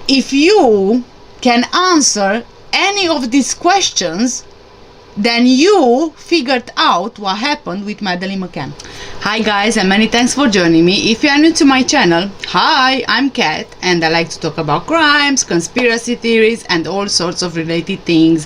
If you can answer any of these questions, then you figured out what happened with Madeleine Mccann. Hi guys, and many thanks for joining me. If you are new to my channel, hi, I'm Kat, and I like to talk about crimes, conspiracy theories, and all sorts of related things.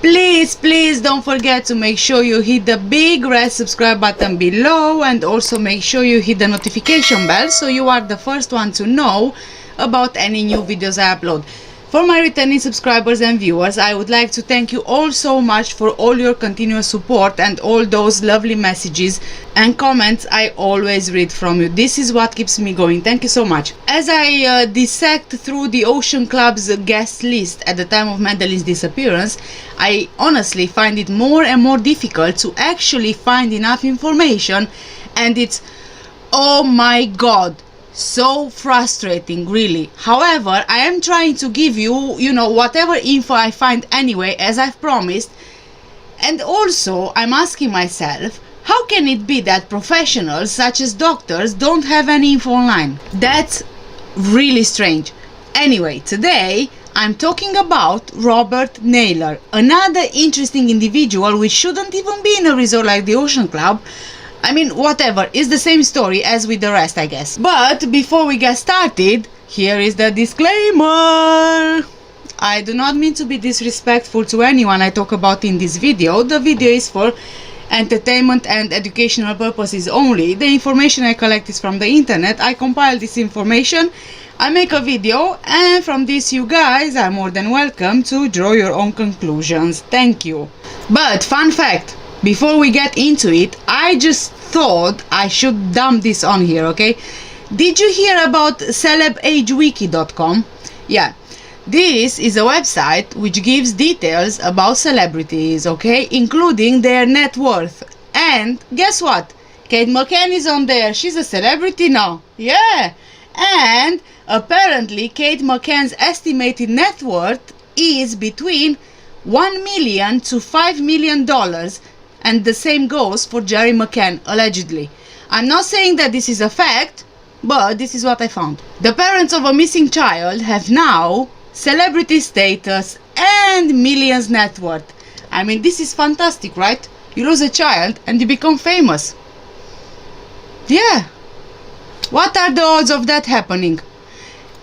Please don't forget to make sure you hit the big red subscribe button below, and also make sure you hit the notification bell so you are the first one to know about any new videos I upload. For my returning subscribers and viewers, I would like to thank you all so much for all your continuous support and all those lovely messages and comments I always read from you. This is what keeps me going. Thank you so much. As I dissect through the Ocean Club's guest list at the time of Madeleine's disappearance, I honestly find it more and more difficult to actually find enough information, and it's, oh my god, so frustrating, really. However, I am trying to give you, whatever info I find anyway, as I've promised. And also, I'm asking myself, how can it be that professionals such as doctors don't have any info online? That's really strange. Anyway, today I'm talking about Robert Naylor, another interesting individual which shouldn't even be in a resort like the Ocean Club. I mean, whatever, it's the same story as with the rest, I guess. But before we get started, here is the disclaimer. I do not mean to be disrespectful to anyone I talk about in this video. The video is for entertainment and educational purposes only. The information I collect is from the internet. I compile this information, I make a video, and from this you guys are more than welcome to draw your own conclusions. Thank you. But fun fact, before we get into it, I just thought I should dump this on here, okay? Did you hear about celebagewiki.com? Yeah, this is a website which gives details about celebrities, okay? Including their net worth. And guess what? Kate McCann is on there. She's a celebrity now. Yeah. And apparently Kate McCann's estimated net worth is between $1 million to $5 million. And the same goes for Jerry McCann, allegedly. I'm not saying that this is a fact, but this is what I found. The parents of a missing child have now celebrity status and millions net worth. I mean, this is fantastic, right? You lose a child and you become famous. Yeah. What are the odds of that happening?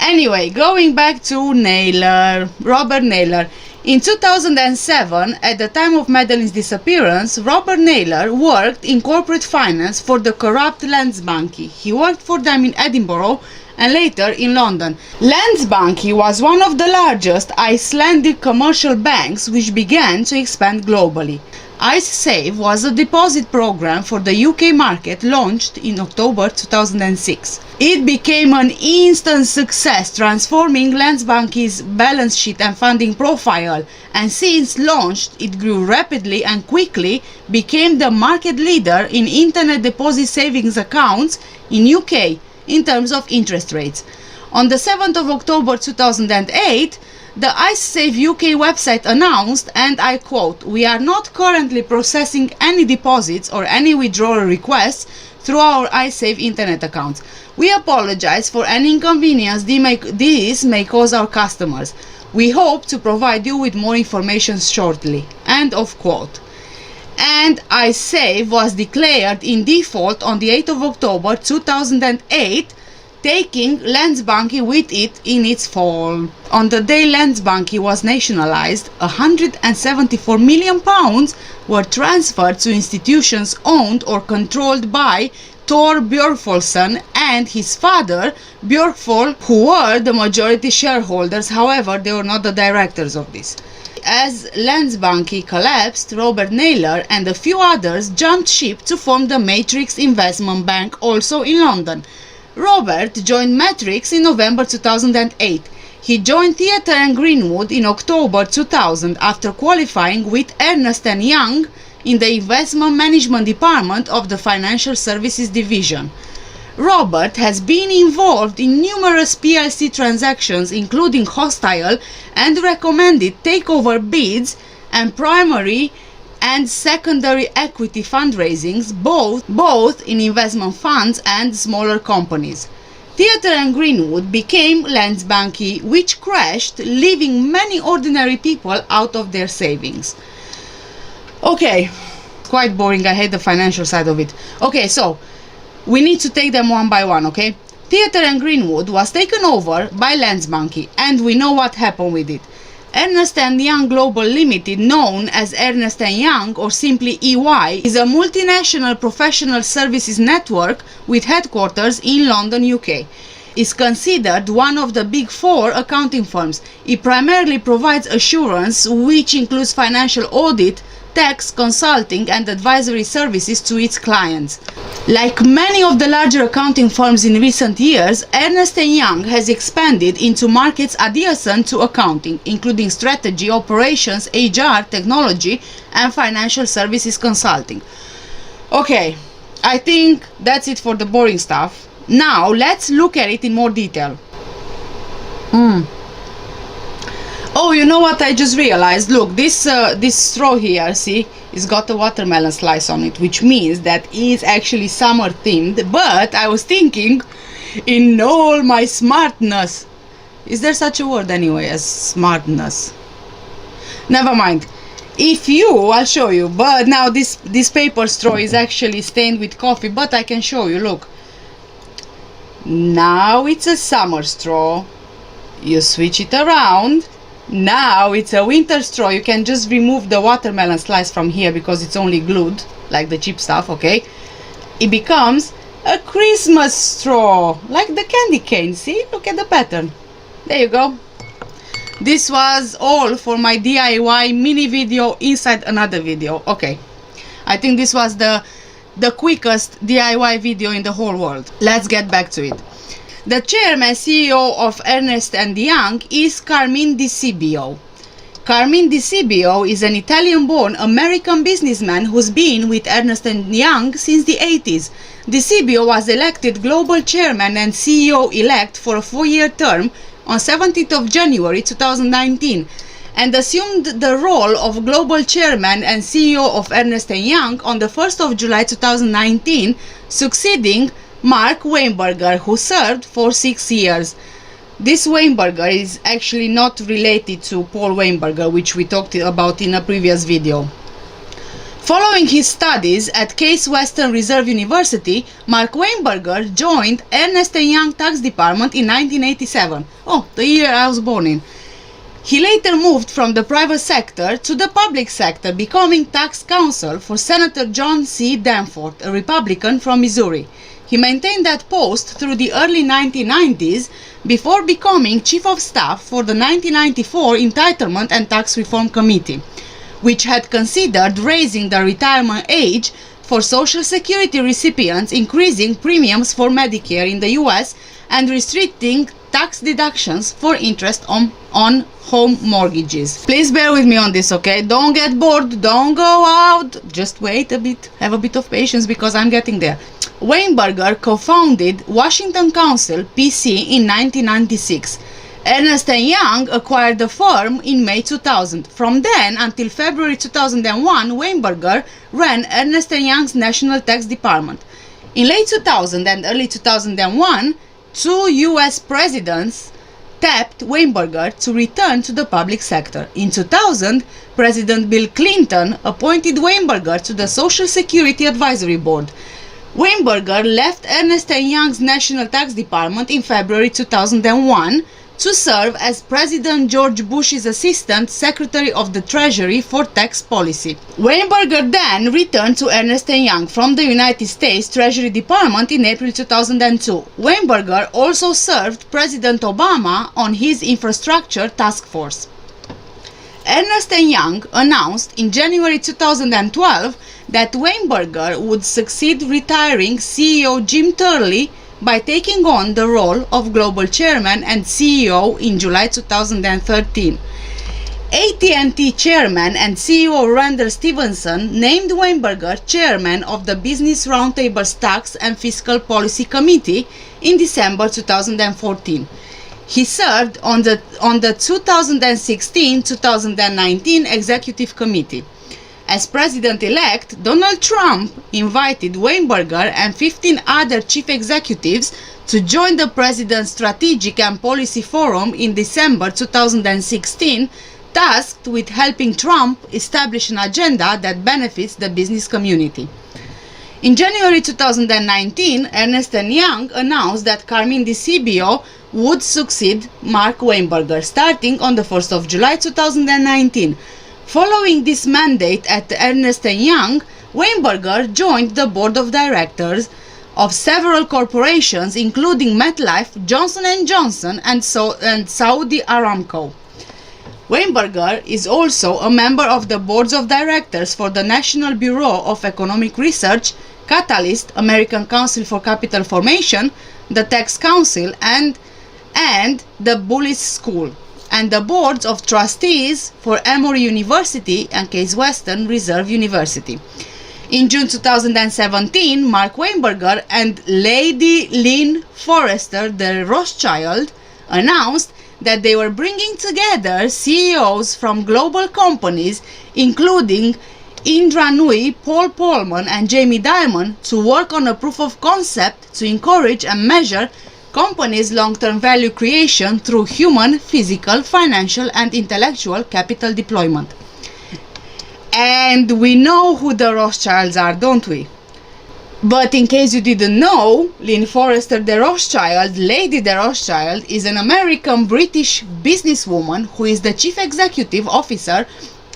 Anyway, going back to Naylor, Robert Naylor. In 2007, at the time of Madeleine's disappearance, Robert Naylor worked in corporate finance for the corrupt Landsbanki. He worked for them in Edinburgh and later in London. Landsbanki was one of the largest Icelandic commercial banks which began to expand globally. IceSave was a deposit program for the UK market launched in October 2006. It became an instant success, transforming Landsbanki's balance sheet and funding profile, and since launched it grew rapidly and quickly became the market leader in internet deposit savings accounts in UK in terms of interest rates. On the 7th of October 2008, the IceSave UK website announced, and I quote, "We are not currently processing any deposits or any withdrawal requests through our IceSave internet accounts. We apologize for any inconvenience this may cause our customers. We hope to provide you with more information shortly." End of quote. And IceSave was declared in default on the 8th of October 2008, taking Landsbanki with it in its fall. On the day Landsbanki was nationalised, £174 million were transferred to institutions owned or controlled by Tor Björkfolson and his father Björkfol, who were the majority shareholders. However, they were not the directors of this. As Landsbanki collapsed, Robert Naylor and a few others jumped ship to form the Matrix Investment Bank, also in London. Robert joined Matrix in November 2008. He joined Theatre and Greenwood in October 2000 after qualifying with Ernst & Young in the Investment Management Department of the Financial Services Division. Robert has been involved in numerous PLC transactions, including hostile and recommended takeover bids and primary and secondary equity fundraisings, both in investment funds and smaller companies. Theatre and Greenwood became Landsbanki, which crashed, leaving many ordinary people out of their savings. Okay, quite boring. I hate the financial side of it. Okay, so we need to take them one by one, okay? Theatre and Greenwood was taken over by Landsbanki, and we know what happened with it. Ernst & Young Global Limited, known as Ernst & Young or simply EY, is a multinational professional services network with headquarters in London, UK. It's considered one of the big four accounting firms. It primarily provides assurance, which includes financial audit, tax, consulting and advisory services to its clients. Like many of the larger accounting firms in recent years, Ernst & Young has expanded into markets adjacent to accounting, including strategy, operations, HR, technology and financial services consulting. Okay, I think that's it for the boring stuff. Now let's look at it in more detail. Oh, you know what I just realized? Look, this straw here, see, it's got a watermelon slice on it, which means that it's actually summer themed. But I was thinking, in all my smartness, is there such a word anyway as smartness? Never mind. I'll show you. But now this paper straw is actually stained with coffee, but I can show you, look. Now it's a summer straw. You switch it around. Now it's a winter straw. You can just remove the watermelon slice from here because it's only glued, like the cheap stuff, okay? It becomes a Christmas straw, like the candy cane, see? Look at the pattern. There you go. This was all for my DIY mini video inside another video. Okay, I think this was the quickest DIY video in the whole world. Let's get back to it. The chairman CEO of Ernst & Young is Carmine Di Sibio. Carmine Di Sibio is an Italian-born American businessman who's been with Ernst & Young since the 80s. Di Sibio was elected global chairman and CEO-elect for a 4-year term on 17th of January 2019 and assumed the role of global chairman and CEO of Ernst & Young on the 1st of July 2019, succeeding Mark Weinberger, who served for 6 years. This Weinberger is actually not related to Paul Weinberger, which we talked about in a previous video. Following his studies at Case Western Reserve University, Mark Weinberger joined Ernst & Young Tax Department in 1987. Oh, the year I was born in. He later moved from the private sector to the public sector, becoming tax counsel for Senator John C. Danforth, a Republican from Missouri. He maintained that post through the early 1990s before becoming Chief of Staff for the 1994 Entitlement and Tax Reform Committee, which had considered raising the retirement age for Social Security recipients, increasing premiums for Medicare in the US, and restricting tax deductions for interest on home mortgages. Please bear with me on this, okay? Don't get bored, don't go out, just wait a bit, have a bit of patience because I'm getting there. Weinberger co-founded Washington Counsel PC in 1996. Ernst & Young acquired the firm in May 2000. From then until February 2001, Weinberger ran Ernst & Young's National Tax Department. In late 2000 and early 2001, 2 US presidents tapped Weinberger to return to the public sector. In 2000, President Bill Clinton appointed Weinberger to the Social Security Advisory Board. Weinberger left Ernst & Young's National Tax Department in February 2001 to serve as President George Bush's Assistant Secretary of the Treasury for Tax Policy. Weinberger then returned to Ernst & Young from the United States Treasury Department in April 2002. Weinberger also served President Obama on his infrastructure task force. Ernst & Young announced in January 2012 that Weinberger would succeed retiring CEO Jim Turley by taking on the role of global chairman and CEO in July 2013. AT&T chairman and CEO Randall Stevenson named Weinberger chairman of the Business Roundtable's Tax and Fiscal Policy Committee in December 2014. He served on the 2016-2019 Executive Committee. As president-elect, Donald Trump invited Weinberger and 15 other chief executives to join the President's Strategic and Policy Forum in December 2016, tasked with helping Trump establish an agenda that benefits the business community. In January 2019, Ernst & Young announced that Carmine Di Sibio would succeed Mark Weinberger, starting on the 1st of July 2019. Following this mandate at Ernst & Young, Weinberger joined the board of directors of several corporations, including MetLife, Johnson & Johnson, and Saudi Aramco. Weinberger is also a member of the boards of directors for the National Bureau of Economic Research, Catalyst, American Council for Capital Formation, the Tax Council, and the Bullis School, and the boards of trustees for Emory University and Case Western Reserve University. In June 2017, Mark Weinberger and Lady Lynn Forrester de Rothschild announced that they were bringing together CEOs from global companies, including Indra Nooyi, Paul Polman, and Jamie Dimon, to work on a proof of concept to encourage and measure companies' long-term value creation through human, physical, financial, and intellectual capital deployment. And we know who the Rothschilds are, don't we? But in case you didn't know, Lynn Forrester de Rothschild, Lady de Rothschild, is an American-British businesswoman who is the chief executive officer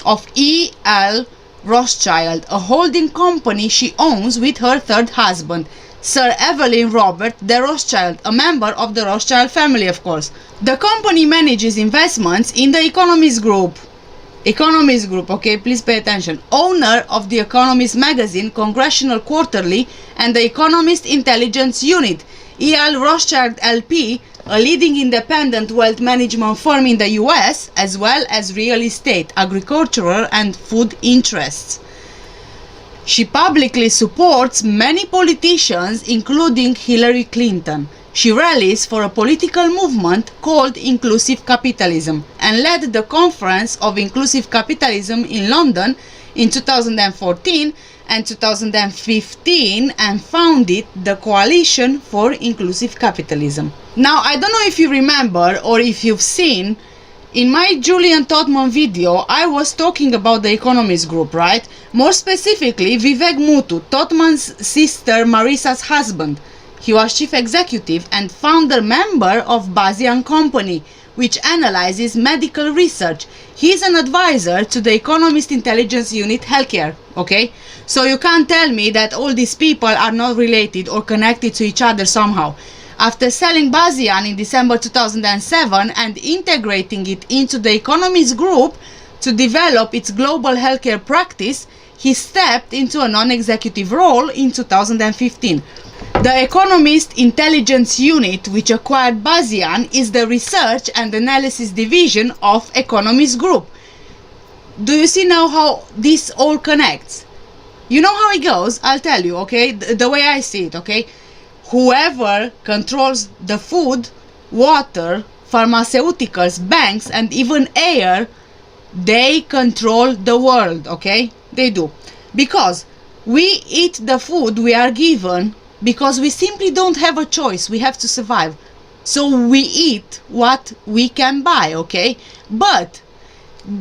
of E.L. Rothschild, a holding company she owns with her third husband, Sir Evelyn Robert de Rothschild, a member of the Rothschild family, of course. The company manages investments in the Economist Group, okay, please pay attention, owner of the Economist magazine, Congressional Quarterly, and the Economist Intelligence Unit. E.L. Rothschild LP, a leading independent wealth management firm in the US, as well as real estate, agricultural, and food interests. She publicly supports many politicians, including Hillary Clinton. She rallies for a political movement called Inclusive Capitalism and led the Conference of Inclusive Capitalism in London in 2014 and 2015 and founded the Coalition for Inclusive Capitalism. Now, I don't know if you remember or if you've seen, in my Julian Todman video, I was talking about the Economist Group, right? More specifically, Vivek Muthu, Todman's sister Marissa's husband. He was chief executive and founder member of Bazian Company, which analyzes medical research. He is an advisor to the Economist Intelligence Unit Healthcare, okay? So you can't tell me that all these people are not related or connected to each other somehow. After selling Bazian in December 2007 and integrating it into the Economist Group to develop its global healthcare practice, he stepped into a non-executive role in 2015. The Economist Intelligence Unit, which acquired Bazian, is the research and analysis division of Economist Group. Do you see now how this all connects? You know how it goes? I'll tell you, okay? The way I see it, okay? Whoever controls the food, water, pharmaceuticals, banks, and even air, they control the world, okay? They do. Because we eat the food we are given because we simply don't have a choice. We have to survive. So we eat what we can buy, okay? But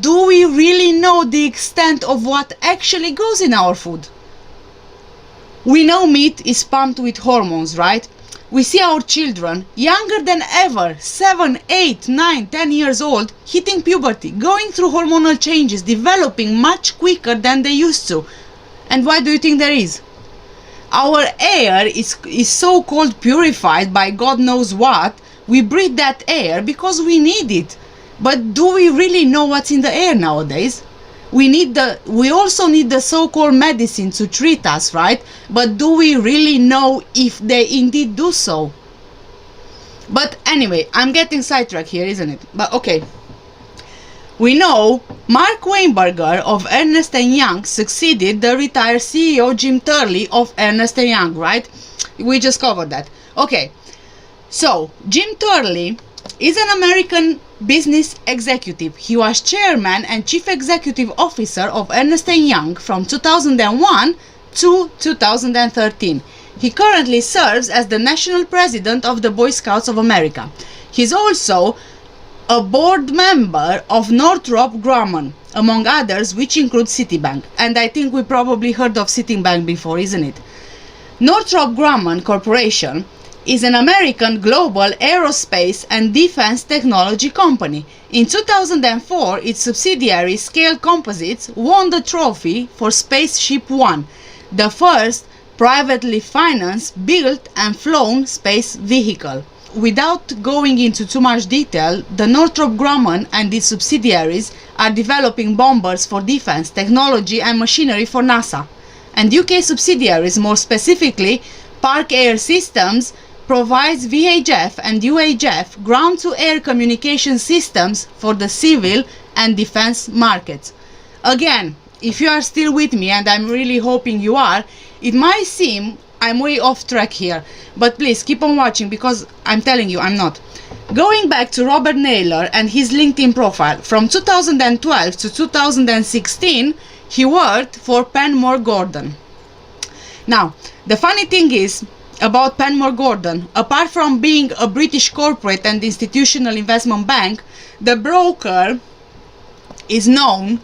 do we really know the extent of what actually goes in our food? We know meat is pumped with hormones, right? We see our children, younger than ever, 7, 8, 9, 10 years old, hitting puberty, going through hormonal changes, developing much quicker than they used to. And why do you think there is? Our air is so-called purified by God knows what. We breathe that air because we need it. But do we really know what's in the air nowadays? We also need the so-called medicine to treat us, right? But do we really know if they indeed do so? But anyway, I'm getting sidetracked here, isn't it? But okay. We know Mark Weinberger of Ernst & Young succeeded the retired CEO Jim Turley of Ernst & Young, right? We just covered that. Okay, so Jim Turley is an American business executive. He was chairman and chief executive officer of Ernst & Young from 2001 to 2013. He currently serves as the National President of the Boy Scouts of America. He's also a board member of Northrop Grumman, among others, which include Citibank. And I think we probably heard of Citibank before, isn't it? Northrop Grumman Corporation is an American global aerospace and defense technology company. In 2004, its subsidiary Scale Composites won the trophy for Spaceship One, the first privately financed, built and flown space vehicle. Without going into too much detail, the Northrop Grumman and its subsidiaries are developing bombers for defense, technology and machinery for NASA. And UK subsidiaries, more specifically Park Air Systems, provides VHF and UHF ground-to-air communication systems for the civil and defense markets. Again, if you are still with me, and I'm really hoping you are, it might seem I'm way off track here, but please keep on watching because I'm telling you I'm not. Going back to Robert Naylor and his LinkedIn profile, from 2012 to 2016, he worked for Penmore Gordon. Now, the funny thing is about Penmore Gordon, apart from being a British corporate and institutional investment bank, the broker is known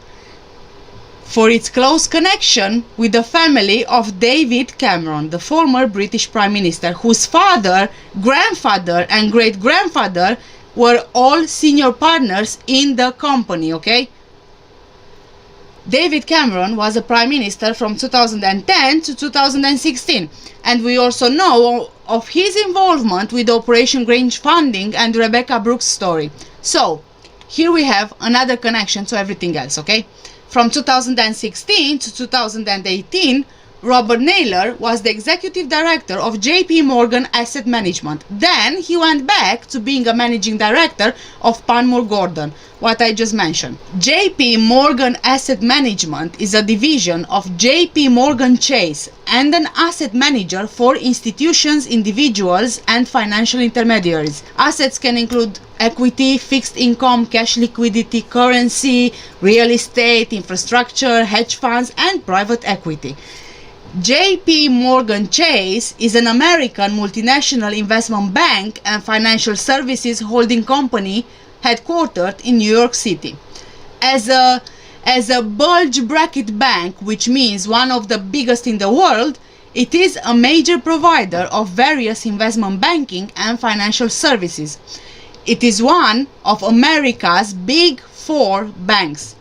for its close connection with the family of David Cameron, the former British Prime Minister, whose father, grandfather and great-grandfather were all senior partners in the company, okay? David Cameron was a Prime Minister from 2010 to 2016, and we also know of his involvement with Operation Grange funding and Rebecca Brooks' story. So, here we have another connection to everything else, okay? From 2016 to 2018, Robert Naylor was the executive director of JP Morgan Asset Management. Then he went back to being a managing director of Penmore Gordon, what I just mentioned. JP Morgan Asset Management is a division of JP Morgan Chase and an asset manager for institutions, individuals, and financial intermediaries. Assets can include equity, fixed income, cash liquidity, currency, real estate, infrastructure, hedge funds, and private equity. JP Morgan Chase is an American multinational investment bank and financial services holding company headquartered in New York City. As a bulge bracket bank, which means one of the biggest in the world, it is a major provider of various investment banking and financial services. It is one of America's big four banks,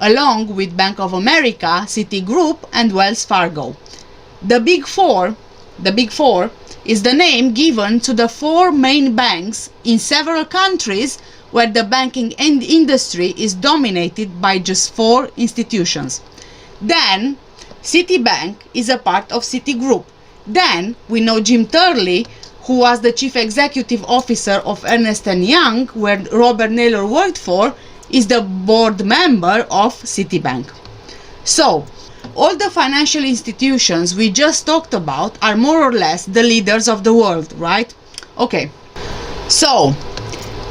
along with Bank of America, Citigroup, and Wells Fargo. The Big Four is the name given to the four main banks in several countries where the banking industry is dominated by just four institutions. Then, Citibank is a part of Citigroup. Then, we know Jim Turley, who was the chief executive officer of Ernst & Young, where Robert Naylor worked for, is the board member of Citibank. So, all the financial institutions we just talked about are more or less the leaders of the world, right? Okay, so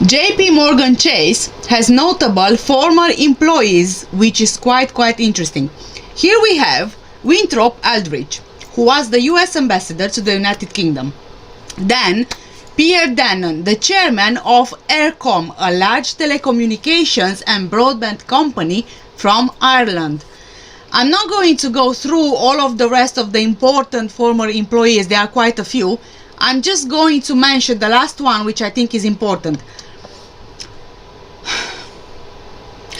JP Morgan Chase has notable former employees, which is quite interesting. Here we have Winthrop Aldrich, who was the US ambassador to the United Kingdom. Then Pierre Dannon, the chairman of Eircom, a large telecommunications and broadband company from Ireland. I'm not going to go through all of the rest of the important former employees, there are quite a few. I'm just going to mention the last one, which I think is important.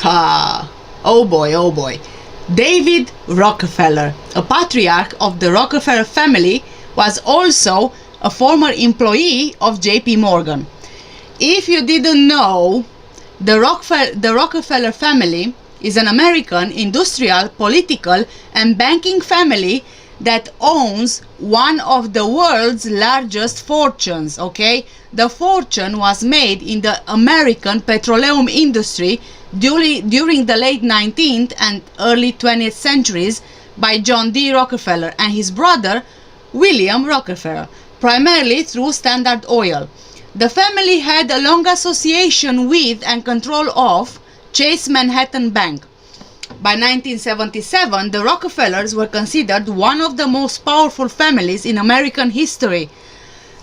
Oh boy. David Rockefeller, a patriarch of the Rockefeller family, was also a former employee of JP Morgan. If you didn't know, the Rockefeller family is an American industrial, political, and banking family that owns one of the world's largest fortunes, okay? The fortune was made in the American petroleum industry during the late 19th and early 20th centuries by John D. Rockefeller and his brother William Rockefeller, primarily through Standard Oil. The family had a long association with and control of Chase Manhattan Bank. By 1977, the Rockefellers were considered one of the most powerful families in American history.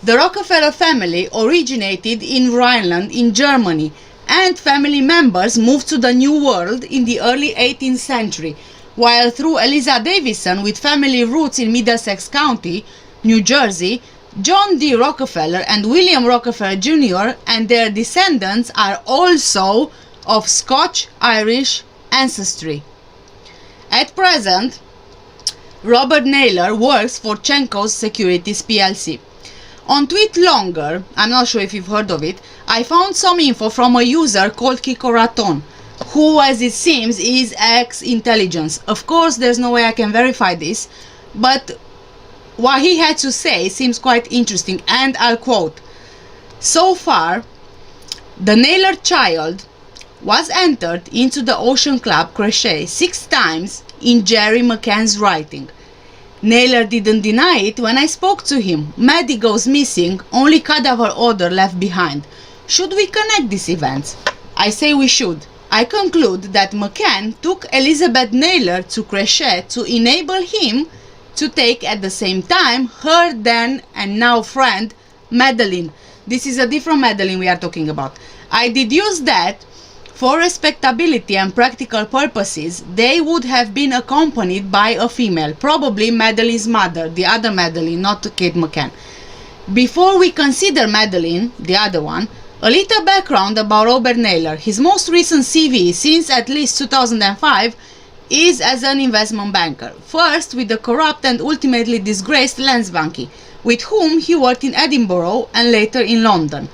The Rockefeller family originated in Rhineland in Germany, and family members moved to the New World in the early 18th century, while through Eliza Davison with family roots in Middlesex County, New Jersey, John D. Rockefeller and William Rockefeller Jr. and their descendants are also of Scotch-Irish ancestry. At present, Robert Naylor works for Chenko's Securities plc. On Tweet Longer, I'm not sure if you've heard of it, I found some info from a user called Kikoraton, who, as it seems, is ex-intelligence. Of course, there's no way I can verify this, but what he had to say seems quite interesting, and I'll quote, "So far, the Naylor child was entered into the Ocean Club crochet 6 times in Jerry McCann's writing. Naylor didn't deny it when I spoke to him. Maddie goes missing, only cadaver odor left behind. Should we connect these events? I say we should. I conclude that McCann took Elizabeth Naylor to crochet to enable him to take at the same time her then and now friend Madeleine." This is a different Madeleine we are talking about. "I deduce that for respectability and practical purposes, they would have been accompanied by a female, probably Madeleine's mother, the other Madeleine, not Kate McCann. Before we consider Madeleine, the other one, a little background about Robert Naylor. His most recent CV, since at least 2005, is as an investment banker. First with the corrupt and ultimately disgraced Landsbanki, with whom he worked in Edinburgh and later in London.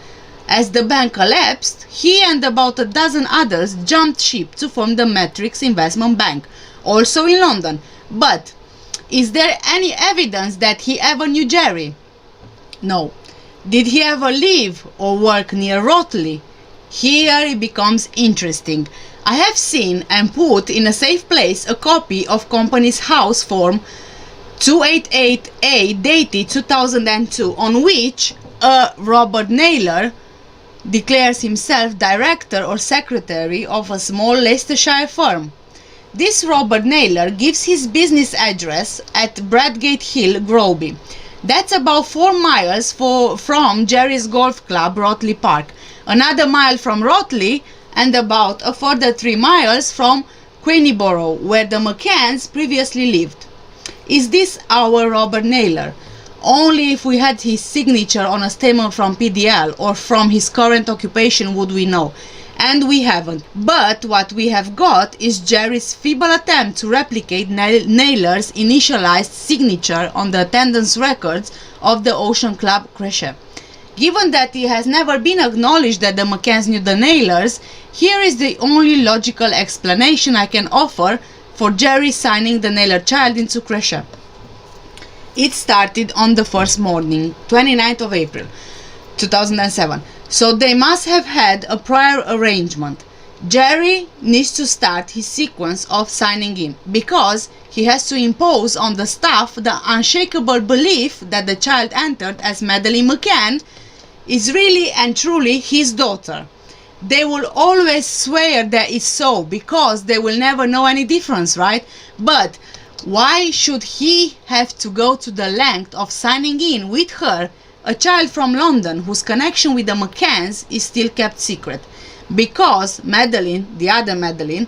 As the bank collapsed, he and about a dozen others jumped ship to form the Matrix Investment Bank, also in London. But is there any evidence that he ever knew Jerry? No. Did he ever live or work near Rotley? Here it becomes interesting. I have seen and put in a safe place a copy of company's house form 288A dated 2002, on which Robert Naylor declares himself director or secretary of a small Leicestershire firm. This Robert Naylor gives his business address at Bradgate Hill, Groby. That's about 4 miles from Jerry's Golf Club, Rotley Park, another mile from Rotley, and about a further 3 miles from Queniborough, where the McCanns previously lived. Is this our Robert Naylor? Only if we had his signature on a statement from PDL or from his current occupation would we know. And we haven't. But what we have got is Jerry's feeble attempt to replicate Naylor's initialized signature on the attendance records of the Ocean Club crochet. Given that it has never been acknowledged that the McCanns knew the Naylors, here is the only logical explanation I can offer for Jerry signing the Naylor child into crochet. It started on the first morning, 29th of April, 2007. So they must have had a prior arrangement. Jerry needs to start his sequence of signing in, because he has to impose on the staff the unshakable belief that the child entered as Madeleine Mccann is really and truly his daughter. They will always swear that it's so, because they will never know any difference, right? But why should he have to go to the length of signing in with her, a child from London whose connection with the McCanns is still kept secret? Because Madeleine, the other Madeleine,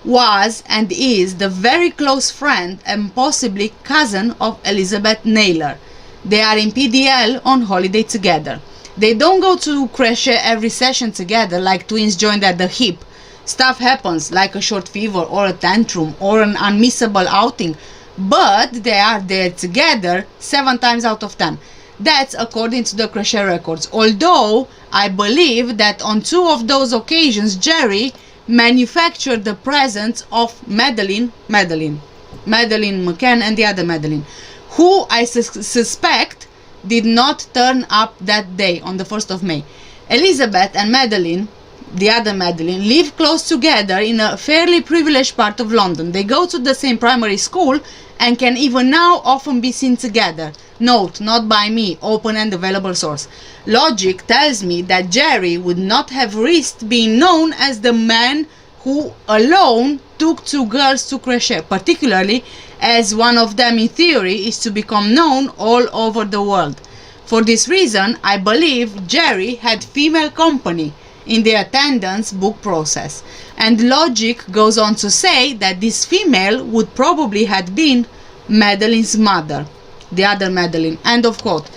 was and is the very close friend and possibly cousin of Elizabeth Naylor. They are in PDL on holiday together. They don't go to crochet every session together like twins joined at the hip. Stuff happens, like a short fever or a tantrum or an unmissable outing, but they are there together 7 times out of 10. That's according to the crochet records, although I believe that on 2 of those occasions Jerry manufactured the presence of Madeleine Mccann and the other Madeleine, who I suspect did not turn up that day on the 1st of May. Elizabeth and Madeleine, the other Madeleine, live close together in a fairly privileged part of London. They go to the same primary school and can even now often be seen together. Note, not by me, open and available source. Logic tells me that Jerry would not have risked being known as the man who alone took 2 girls to crochet, particularly as one of them in theory is to become known all over the world. For this reason, I believe Jerry had female company in the attendance book process, and logic goes on to say that this female would probably have been Madeleine's mother, the other Madeleine. End of quote.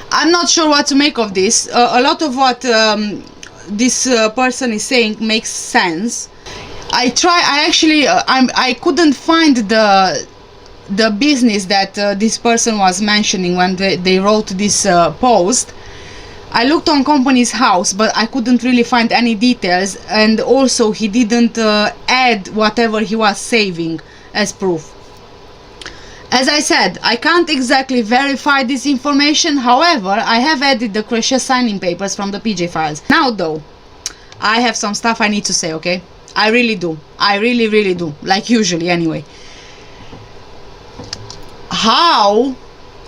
I'm not sure what to make of this. A lot of what this person is saying makes sense. I couldn't find the business that this person was mentioning when they wrote this post. I looked on company's house, but I couldn't really find any details, and also he didn't add whatever he was saving as proof. As I said, I can't exactly verify this information. However, I have added the crochet signing papers from the PJ files. Now though, I have some stuff I need to say, okay? I really do. I really do. Like usually anyway. How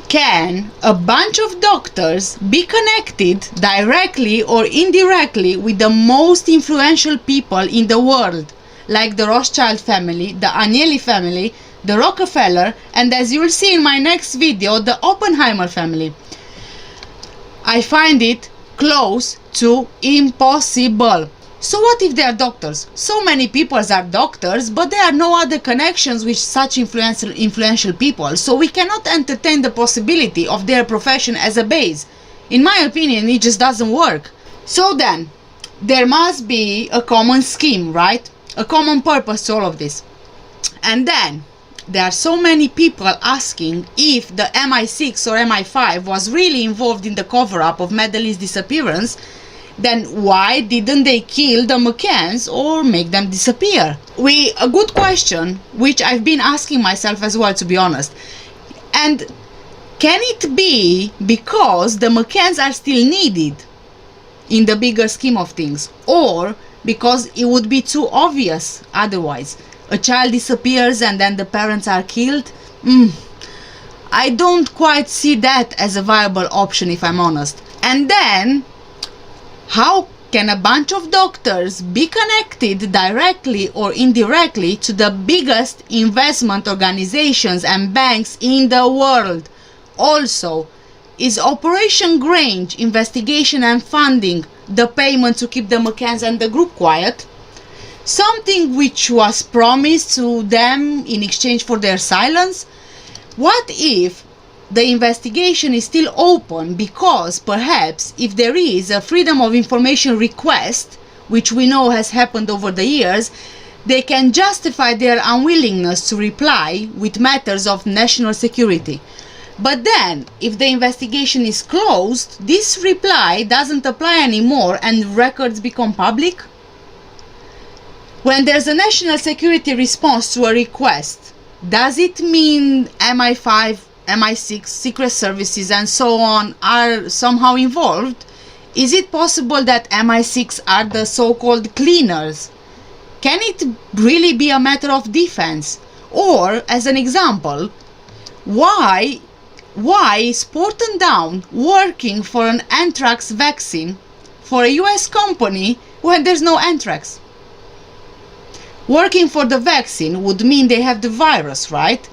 can a bunch of doctors be connected directly or indirectly with the most influential people in the world, like the Rothschild family, the Agnelli family, the Rockefeller, and as you'll see in my next video, the Oppenheimer family? I find it close to impossible. So what if they are doctors? So many people are doctors, but there are no other connections with such influential people, so we cannot entertain the possibility of their profession as a base. In my opinion, it just doesn't work. So then, there must be a common scheme, right? A common purpose to all of this. And then, there are so many people asking if the MI6 or MI5 was really involved in the cover-up of Madeleine's disappearance. Then why didn't they kill the McCanns or make them disappear? A good question, which I've been asking myself as well, to be honest. And can it be because the McCanns are still needed in the bigger scheme of things, or because it would be too obvious otherwise? A child disappears and then the parents are killed? I don't quite see that as a viable option, if I'm honest. And then, how can a bunch of doctors be connected directly or indirectly to the biggest investment organizations and banks in the world? Also, is Operation Grange investigation and funding the payment to keep the McCanns and the group quiet? Something which was promised to them in exchange for their silence? What if the investigation is still open because perhaps if there is a freedom of information request, which we know has happened over the years, they can justify their unwillingness to reply with matters of national security? But then, if the investigation is closed, this reply doesn't apply anymore and records become public? When there's a national security response to a request, does it mean MI5, MI6, secret services and so on are somehow involved? Is it possible that MI6 are the so-called cleaners? Can it really be a matter of defense? Or, as an example, why is Porton Down working for an anthrax vaccine for a US company when there's no anthrax? Working for the vaccine would mean they have the virus, right?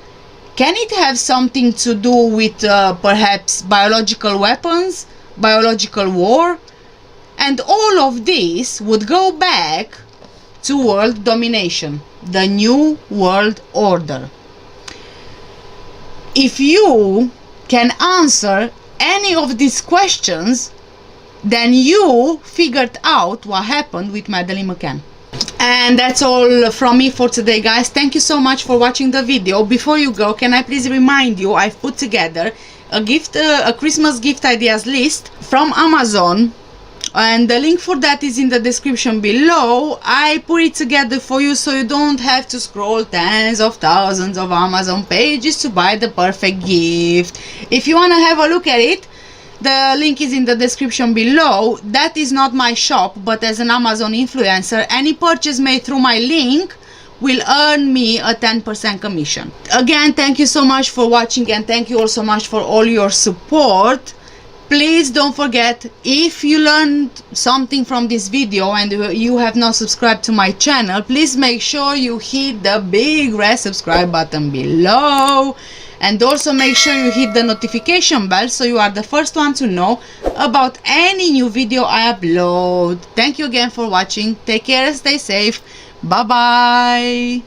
Can it have something to do with perhaps biological weapons, biological war? And all of this would go back to world domination, the new world order. If you can answer any of these questions, then you figured out what happened with Madeleine Mccann. And that's all from me for today, guys. Thank you so much for watching the video. Before you go, can I please remind you, I've put together a Christmas gift ideas list from Amazon, and the link for that is in the description below. I put it together for you so you don't have to scroll tens of thousands of Amazon pages to buy the perfect gift. If you want to have a look at it, the link is in the description below. That is not my shop, but as an Amazon influencer, any purchase made through my link will earn me a 10% commission. Again, thank you so much for watching, and thank you also much for all your support. Please don't forget, if you learned something from this video and you have not subscribed to my channel, please make sure you hit the big red subscribe button below, and also make sure you hit the notification bell so you are the first one to know about any new video I upload. Thank you again for watching. Take care and stay safe. Bye bye.